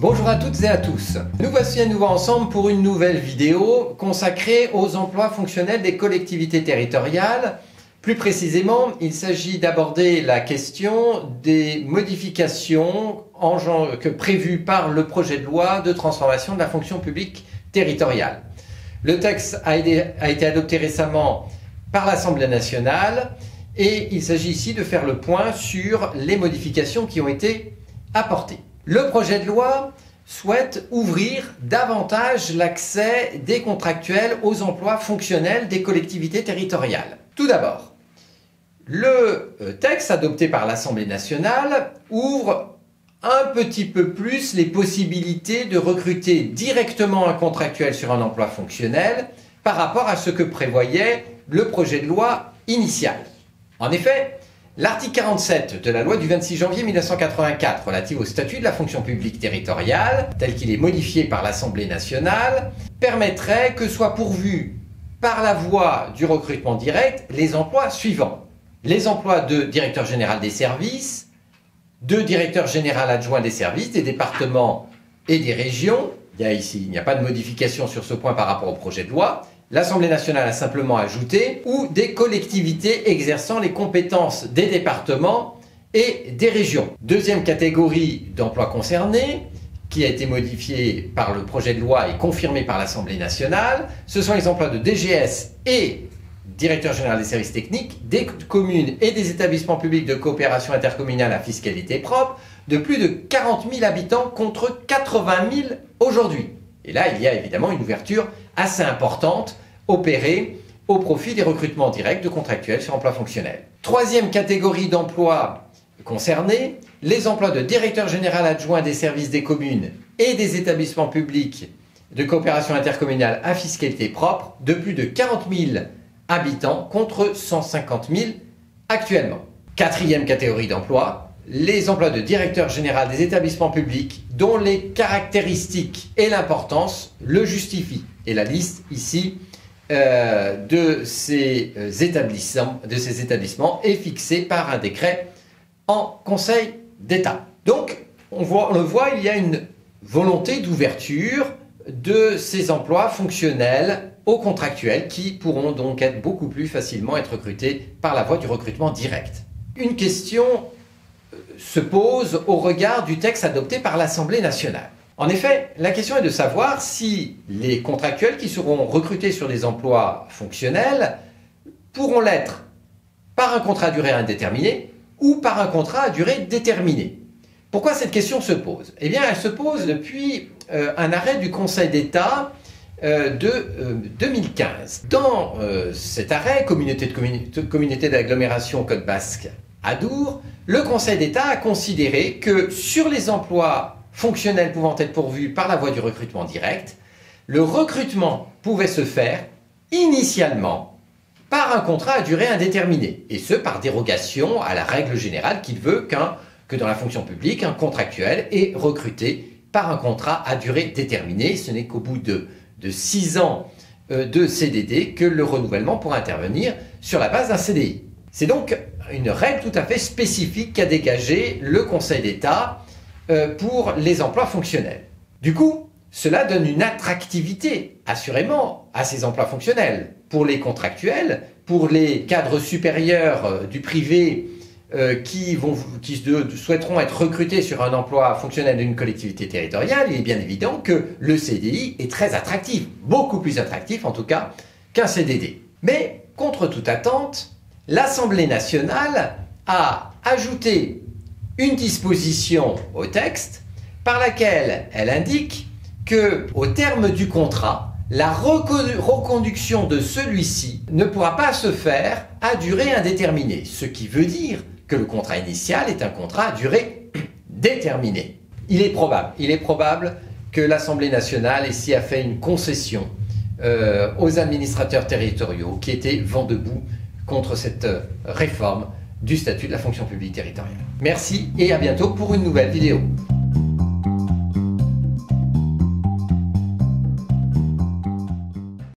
Bonjour à toutes et à tous. Nous voici à nouveau ensemble pour une nouvelle vidéo consacrée aux emplois fonctionnels des collectivités territoriales. Plus précisément, il s'agit d'aborder la question des modifications prévues par le projet de loi de transformation de la fonction publique territoriale. Le texte a été adopté récemment par l'Assemblée nationale et il s'agit ici de faire le point sur les modifications qui ont été apportées. Le projet de loi souhaite ouvrir davantage l'accès des contractuels aux emplois fonctionnels des collectivités territoriales. Tout d'abord, le texte adopté par l'Assemblée nationale ouvre un petit peu plus les possibilités de recruter directement un contractuel sur un emploi fonctionnel par rapport à ce que prévoyait le projet de loi initial. En effet, l'article 47 de la loi du 26 janvier 1984 relative au statut de la fonction publique territoriale, tel qu'il est modifié par l'Assemblée nationale, permettrait que soient pourvus par la voie du recrutement direct les emplois suivants. Les emplois de directeur général des services, de directeur général adjoint des services des départements et des régions. Il n'y a pas de modification sur ce point par rapport au projet de loi. L'Assemblée nationale a simplement ajouté ou des collectivités exerçant les compétences des départements et des régions. Deuxième catégorie d'emplois concernés, qui a été modifiée par le projet de loi et confirmée par l'Assemblée nationale, ce sont les emplois de DGS et directeur général des services techniques, des communes et des établissements publics de coopération intercommunale à fiscalité propre de plus de 40 000 habitants contre 80 000 aujourd'hui. Et là, il y a évidemment une ouverture assez importante opérée au profit des recrutements directs de contractuels sur emploi fonctionnel. Troisième catégorie d'emplois concernés, les emplois de directeur général adjoint des services des communes et des établissements publics de coopération intercommunale à fiscalité propre de plus de 40 000 habitants contre 150 000 actuellement. Quatrième catégorie d'emplois, les emplois de directeur général des établissements publics dont les caractéristiques et l'importance le justifient. Et la liste ici de ces établissements est fixée par un décret en Conseil d'État. Donc, on le voit, il y a une volonté d'ouverture de ces emplois fonctionnels aux contractuels qui pourront donc beaucoup plus facilement être recrutés par la voie du recrutement direct. Une question se pose au regard du texte adopté par l'Assemblée nationale. En effet, la question est de savoir si les contractuels qui seront recrutés sur des emplois fonctionnels pourront l'être par un contrat à durée indéterminée ou par un contrat à durée déterminée. Pourquoi cette question se pose? Eh bien, elle se pose depuis un arrêt du Conseil d'État de 2015. Dans cet arrêt, communauté d'agglomération Côte Basque Adour, le Conseil d'État a considéré que sur les emplois fonctionnels pouvant être pourvus par la voie du recrutement direct, le recrutement pouvait se faire initialement par un contrat à durée indéterminée, et ce par dérogation à la règle générale qu'il veut que dans la fonction publique, un contractuel est recruté par un contrat à durée déterminée. Ce n'est qu'au bout de 6 ans de CDD que le renouvellement pourra intervenir sur la base d'un CDI. C'est donc une règle tout à fait spécifique qu'a dégagé le Conseil d'État pour les emplois fonctionnels. Du coup, cela donne une attractivité, assurément, à ces emplois fonctionnels. Pour les contractuels, pour les cadres supérieurs du privé qui souhaiteront être recrutés sur un emploi fonctionnel d'une collectivité territoriale, il est bien évident que le CDI est très attractif, beaucoup plus attractif en tout cas qu'un CDD. Mais, contre toute attente, l'Assemblée nationale a ajouté une disposition au texte par laquelle elle indique qu'au terme du contrat, la reconduction de celui-ci ne pourra pas se faire à durée indéterminée, ce qui veut dire que le contrat initial est un contrat à durée déterminée. Il est probable que l'Assemblée nationale ici a fait une concession aux administrateurs territoriaux qui étaient vent debout contre cette réforme du statut de la fonction publique territoriale. Merci et à bientôt pour une nouvelle vidéo.